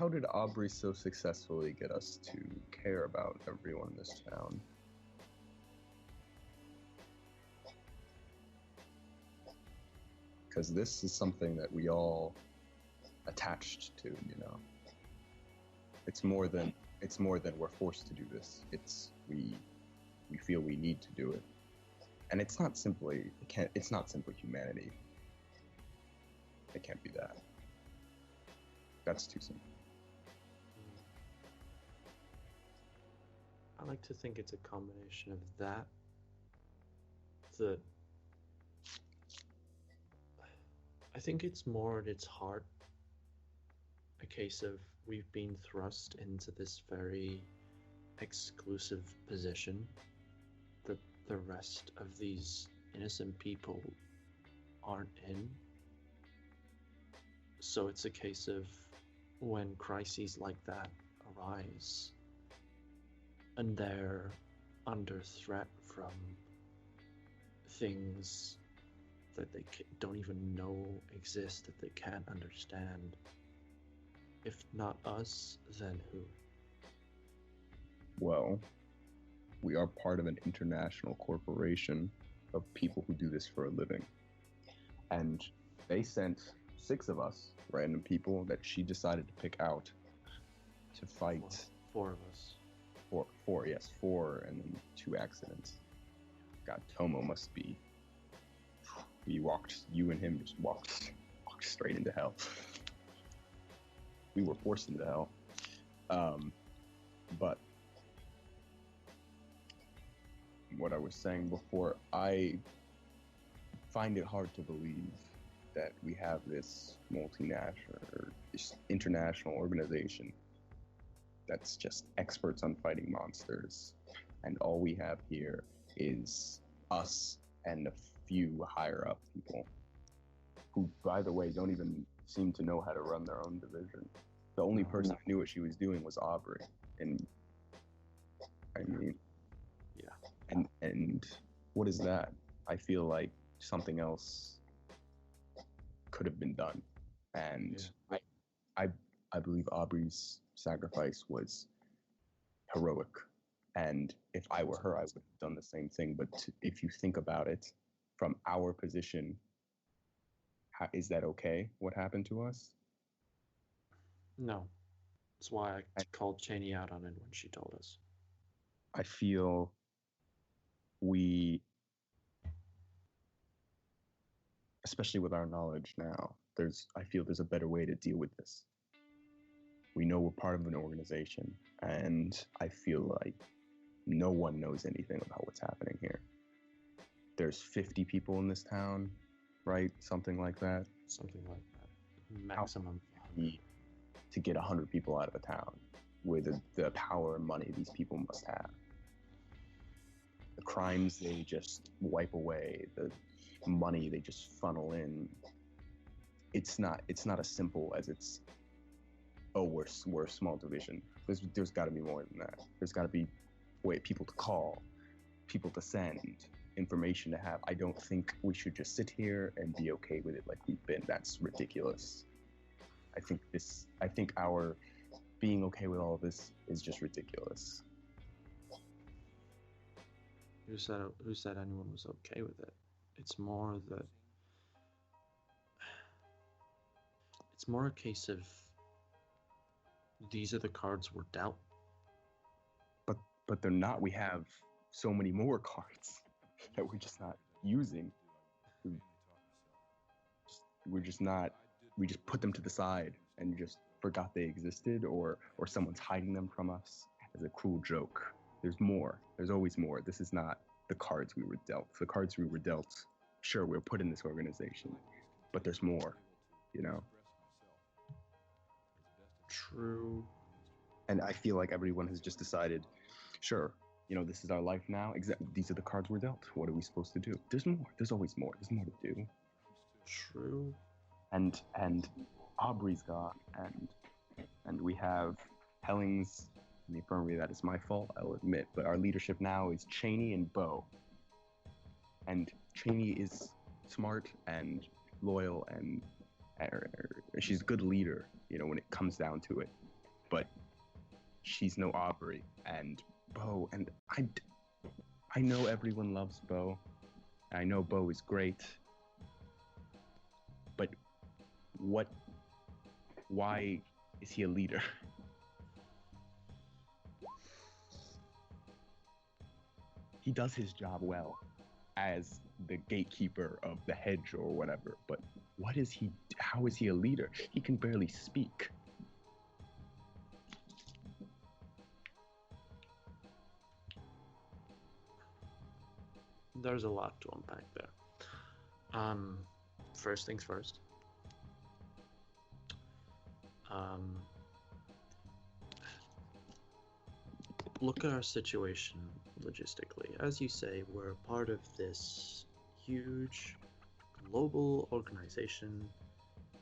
did Aubrey so successfully get us to care about everyone in this town? Because this is something that we all attached to, you know. It's more than we're forced to do this. It's we feel we need to do it. And it's not simply humanity. It can't be that. That's too simple. I like to think it's a combination of that, I think it's more at its heart a case of we've been thrust into this very exclusive position that the rest of these innocent people aren't in. So it's a case of when crises like that arise and they're under threat from things that they don't even know exist, that they can't understand. If not us, then who? Well, we are part of an international corporation of people who do this for a living. And they sent 6 of us, random people, that she decided to pick out to fight. 4 of us. 4, yes, 4, and then 2 accidents. God, Tomo must be... You and him just walked straight into hell. we were forced into hell. But what I was saying before, I find it hard to believe that we have this multinational or this international organization that's just experts on fighting monsters, and all we have here is us and a few higher up people who, by the way, don't even seem to know how to run their own division. The only person who knew what she was doing was Aubrey, and I mean, yeah. And what is that? I feel like something else could have been done, and I believe Aubrey's sacrifice was heroic, and if I were her, I would have done the same thing. But if you think about it, from our position, is that okay? What happened to us? No. That's why I called Cheney out on it when she told us. I feel especially with our knowledge now, I feel there's a better way to deal with this. We know we're part of an organization, and I feel like no one knows anything about what's happening here. There's 50 people in this town, right? Something like that. Something like that. Maximum. To get 100 people out of a town with the power and money these people must have. The crimes they just wipe away, the money they just funnel in. It's not as simple as we're a small division. There's got to be more than that. There's got to be people to call, people to send, information to have. I don't think we should just sit here and be okay with it like we've been. That's ridiculous. I think our being okay with all of this is just ridiculous. Who said anyone was okay with it? It's more a case of these are the cards we're dealt. But they're not. We have so many more cards that we're just not using. We just put them to the side and just forgot they existed, or someone's hiding them from us as a cruel joke. There's more. There's always more. This is not the cards we were dealt. The cards we were dealt, sure, we were put in this organization, but there's more, you know? True. And I feel like everyone has just decided, sure, you know, this is our life now. These are the cards we're dealt. What are we supposed to do? There's more. There's always more. There's more to do. True. And Aubrey's gone, and we have Hellings in the infirmary. That is my fault, I'll admit. But our leadership now is Cheney and Bo. And Cheney is smart and loyal, and she's a good leader, you know, when it comes down to it. But she's no Aubrey. And Bo, and I know everyone loves Bo. I know Bo is great. But why is he a leader? He does his job well as the gatekeeper of the hedge or whatever, but how is he a leader? He can barely speak. There's a lot to unpack there. First things first. Look at our situation logistically. As you say, we're part of this huge global organization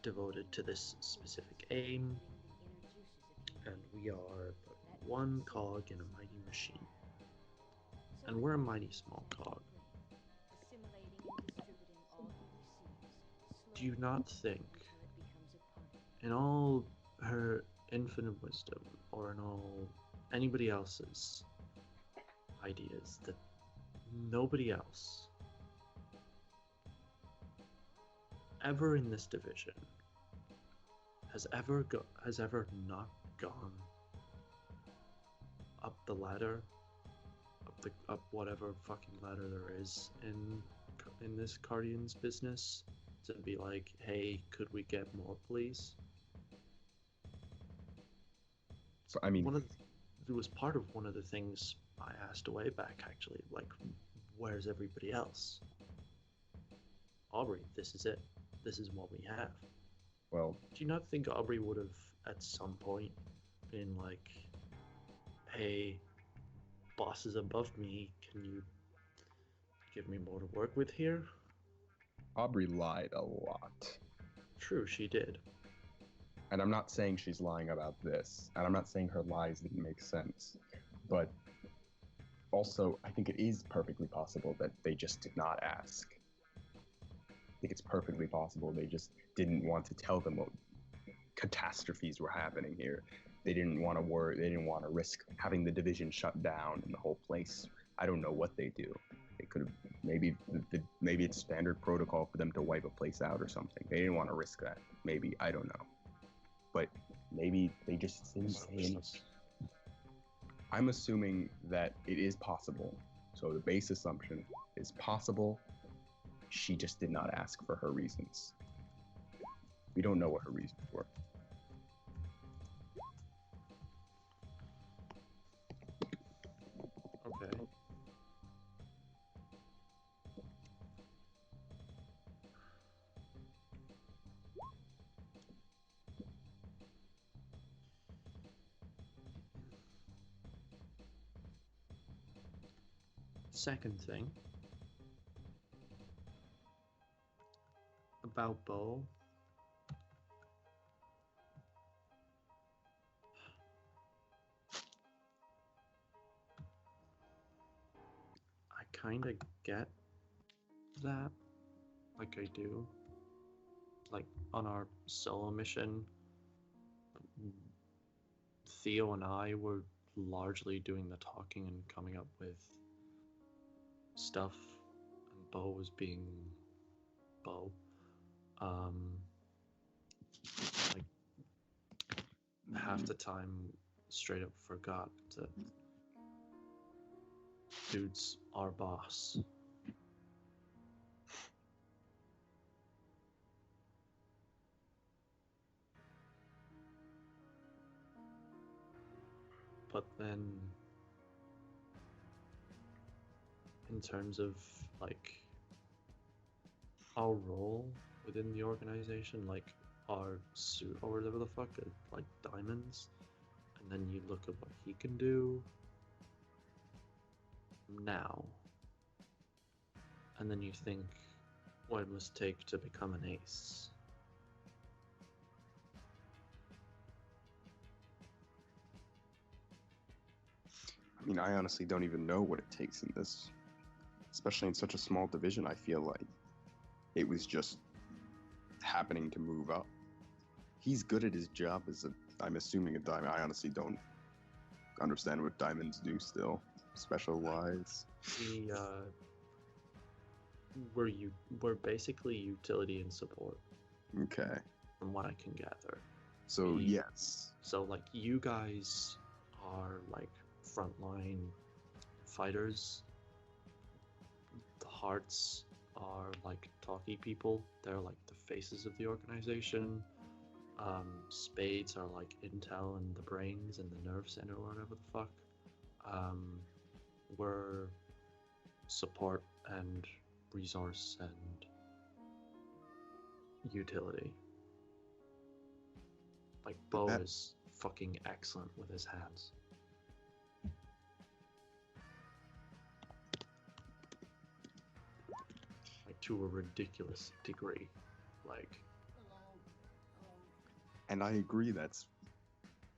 devoted to this specific aim, and we are but one cog in a mighty machine. And we're a mighty small cog. Do you not think, in all her infinite wisdom, or in all anybody else's ideas, that nobody else ever in this division has ever not gone up the ladder, up whatever fucking ladder there is in this Guardian's business, to be like, hey, could we get more, please? So I mean, It was part of one of the things I asked way back, actually. Like, where's everybody else? Aubrey, this is it. This is what we have. well, Do you not think Aubrey would have, at some point, been like, hey, bosses above me, can you give me more to work with here? Aubrey lied a lot. True, she did. And I'm not saying she's lying about this, and I'm not saying her lies didn't make sense, but also, I think it is perfectly possible that they just did not ask. I think it's perfectly possible they just didn't want to tell them what catastrophes were happening here. They didn't want to worry, they didn't want to risk having the division shut down and the whole place. I don't know what they do. They could have, maybe it's standard protocol for them to wipe a place out or something. They didn't want to risk that. Maybe, I don't know. But maybe they just didn't say anything. I'm assuming that it is possible. So the base assumption is possible. She just did not ask for her reasons. We don't know what her reasons were. Okay. Second thing about Bo. I kind of get that. Like, I do. Like, on our solo mission, Theo and I were largely doing the talking and coming up with stuff, and Bo was being Bo. Like, half the time, straight up forgot that dude's our boss. But then, in terms of, like, our role within the organization, like, our suit or whatever the fuck, like, diamonds, and then you look at what he can do now, and then you think what it must take to become an ace. I mean, I honestly don't even know what it takes in this, especially in such a small division. I feel like it was just happening to move up. He's good at his job as I'm assuming a diamond. I honestly don't understand what diamonds do still, special wise. We're basically utility and support, Okay. from what I can gather. So, yes. So, like, you guys are, like, frontline fighters. The Hearts are, like, talky people. They're, like, the faces of the organization. Spades are, like, intel and the brains and the nerve center or whatever the fuck. We're support and resource and utility. Like, Bo is fucking excellent with his hands. Like, to a ridiculous degree. Like, And I agree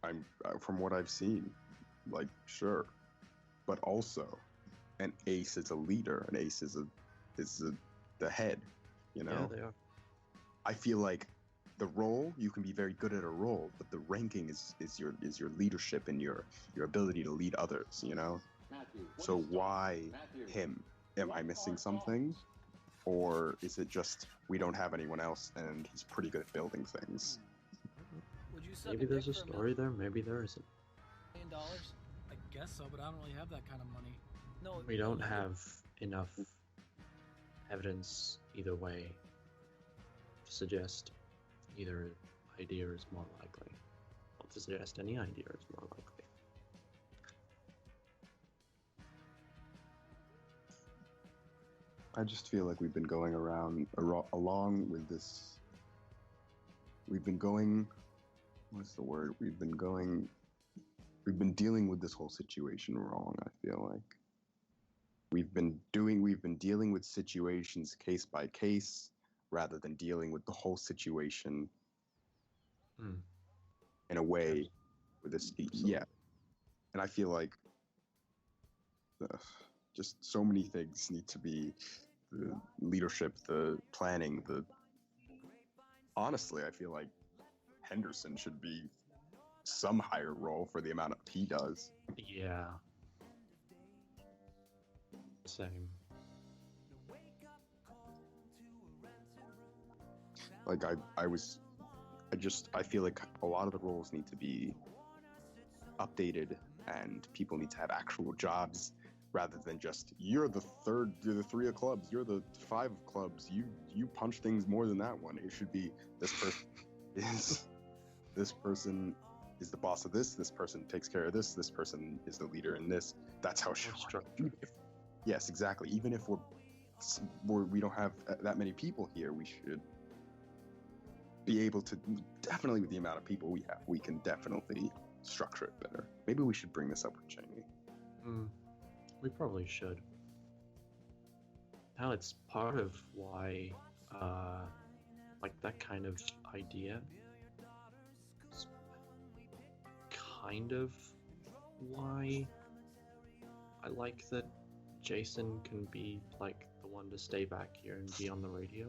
I'm from what I've seen, like, sure. But also, an ace is a leader. An ace is the head, you know? yeah, they are. I feel like the role, you can be very good at a role, but the ranking is your leadership and your ability to lead others, you know? So why him? Am I missing something? Or is it just we don't have anyone else and he's pretty good at building things? Maybe there's a story there, maybe there isn't. $1 million? I guess so, but I don't really have that kind of money. No, We don't have enough evidence either way to suggest either idea is more likely. to suggest any idea is more likely. I just feel like we've been going around along with this. We've been going. What's the word? We've been dealing with this whole situation wrong. I feel like we've been dealing with situations case by case rather than dealing with the whole situation in a way with this. Yeah, and I feel like just so many things need to be the leadership, the planning, honestly, I feel like Henderson should be some higher role for the amount of he does. Yeah. Same. Like I feel like a lot of the roles need to be updated and people need to have actual jobs rather than just you're the 3 of clubs, you're the 5 of clubs, you punch things more than that one. It should be this person is the boss of this person takes care of this person is the leader in this. That's how it should structure. Yes, exactly. Even if we don't have that many people here, we should be able to, definitely with the amount of people we have, we can definitely structure it better. Maybe we should bring this up with Cheney. We probably should. Now it's part of why, like that kind of idea is kind of why I like that Jason can be like the one to stay back here and be on the radio.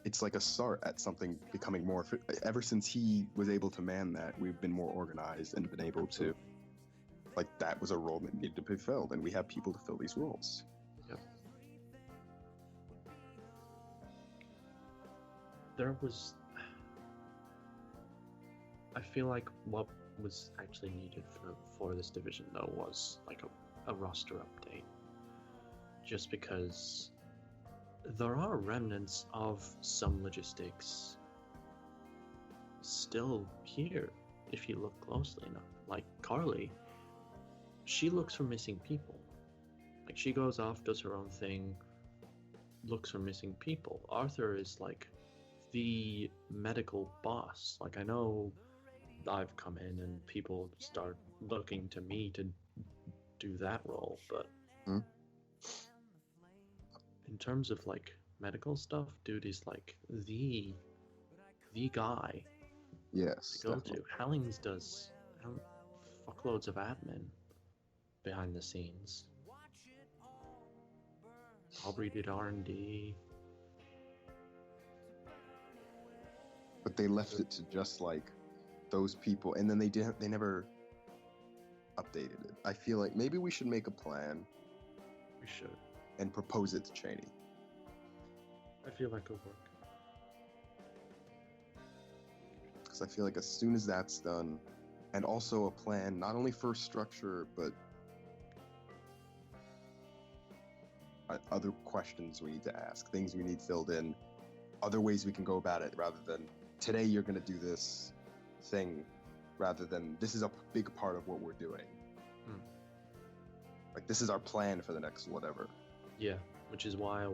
It's like a start at something becoming more. Ever since he was able to man that, we've been more organized and been able to. Like that was a role that needed to be filled, and we have people to fill these roles. Yep. There was. I feel like what was actually needed for this division though was like a roster update. Just because there are remnants of some logistics still here if you look closely enough. Like Carly, she looks for missing people. Like she goes off, does her own thing, looks for missing people. Arthur is like the medical boss. Like I know I've come in and people start looking to me to do that role, but in terms of like medical stuff, dude is like the guy. Yes. To go to. Hellings does fuckloads of admin behind the scenes. Aubrey did R&D. But they left it to just like those people, and then they never updated it. I feel like maybe we should make a plan. We should. And propose it to Cheney. I feel like it'll work. Because I feel like as soon as that's done, and also a plan, not only for structure, but other questions we need to ask, things we need filled in, other ways we can go about it, rather than today you're going to do this thing, rather than this is a big part of what we're doing. Like this is our plan for the next whatever. Yeah, which is why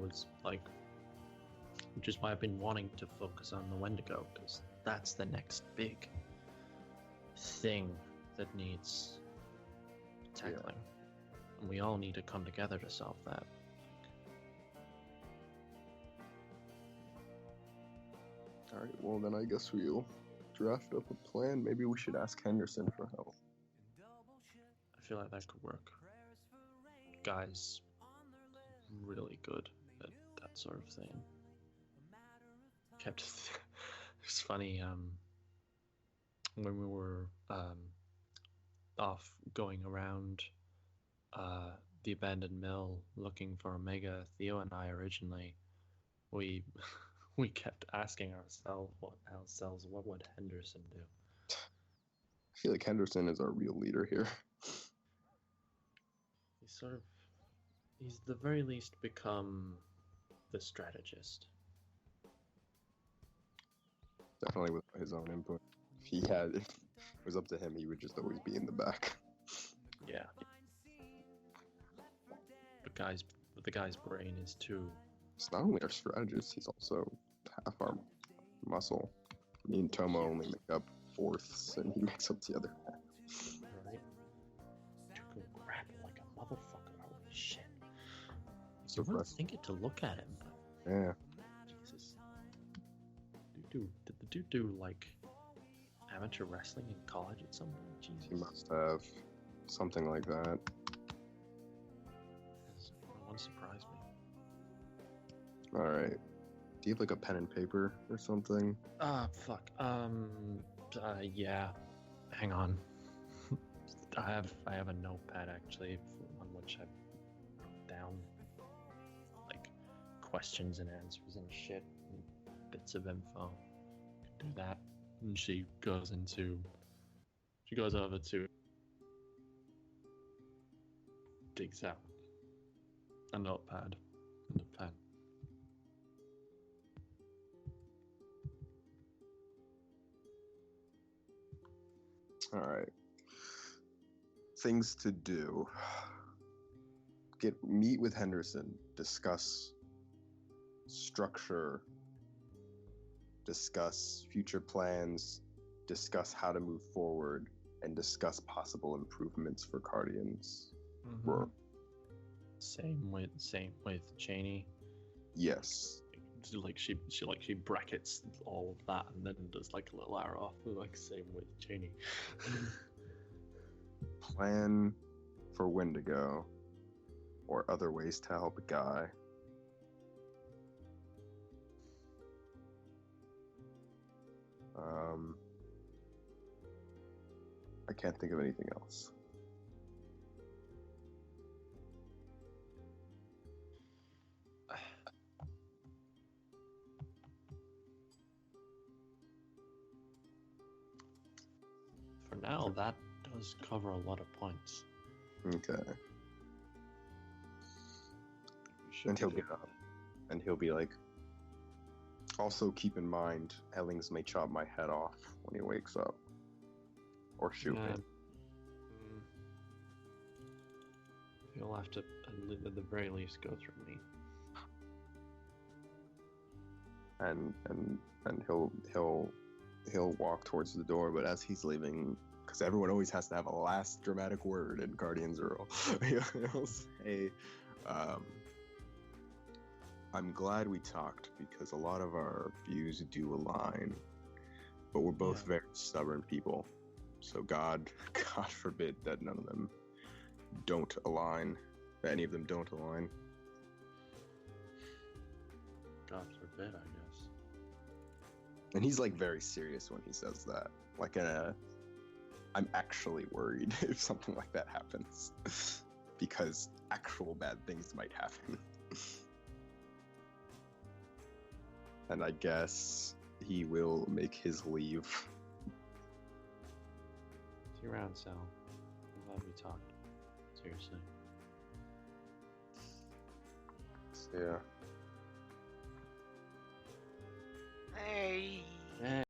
I've been wanting to focus on the Wendigo, because that's the next big thing that needs tackling. Yeah. And we all need to come together to solve that. Alright, well then I guess we'll draft up a plan. Maybe we should ask Henderson for help. I feel like that could work. Guy's really good at that sort of thing. It's funny, when we were off going around the abandoned mill looking for Omega, Theo and I originally, we kept asking ourselves what would Henderson do? I feel like Henderson is our real leader here. He's the very least become the strategist. Definitely with his own input. if it was up to him, he would just always be in the back. Yeah. The guy's brain is too. He's not only our strategist, he's also half our muscle. Me and Tomo only make up fourths, and he makes up the other half. Right? You could grapple like a motherfucker. Holy shit. So You wouldn't fresh. think it to look at him, but Yeah. Jesus. Did the dude do like amateur wrestling in college at some point? He Jesus. must have something like that. It wouldn't surprise me. Alright. Do you have like a pen and paper or something? Fuck. Yeah. Hang on. I have a notepad actually on which I wrote down like questions and answers and shit, and bits of info. Do that, and she goes over to digs out a notepad and a pen. Alright. Things to do. Meet with Henderson, discuss structure, discuss future plans, discuss how to move forward, and discuss possible improvements for Guardians. Mm-hmm. Same with Cheney. Yes. Like she brackets all of that and then does like a little arrow off, like same with Cheney. Plan for Wendigo or other ways to help a guy. I can't think of anything else. For now, that does cover a lot of points. Okay. We should And he'll be get doing up. And he'll be like, also keep in mind, Ellings may chop my head off when he wakes up. Or shoot Yeah. him. He'll have to, at the very least, go through me. And he'll walk towards the door, but as he's leaving, because everyone always has to have a last dramatic word in Guardian Zero, he'll say, I'm glad we talked because a lot of our views do align, but we're both very stubborn people. So God forbid that none of them don't align, that any of them don't align. God forbid, I guess. And he's like very serious when he says that. Like I'm actually worried if something like that happens. Because actual bad things might happen. And I guess he will make his leave. See you around, Sal. I'm glad we talked. Seriously. Yeah. Hey. Yeah.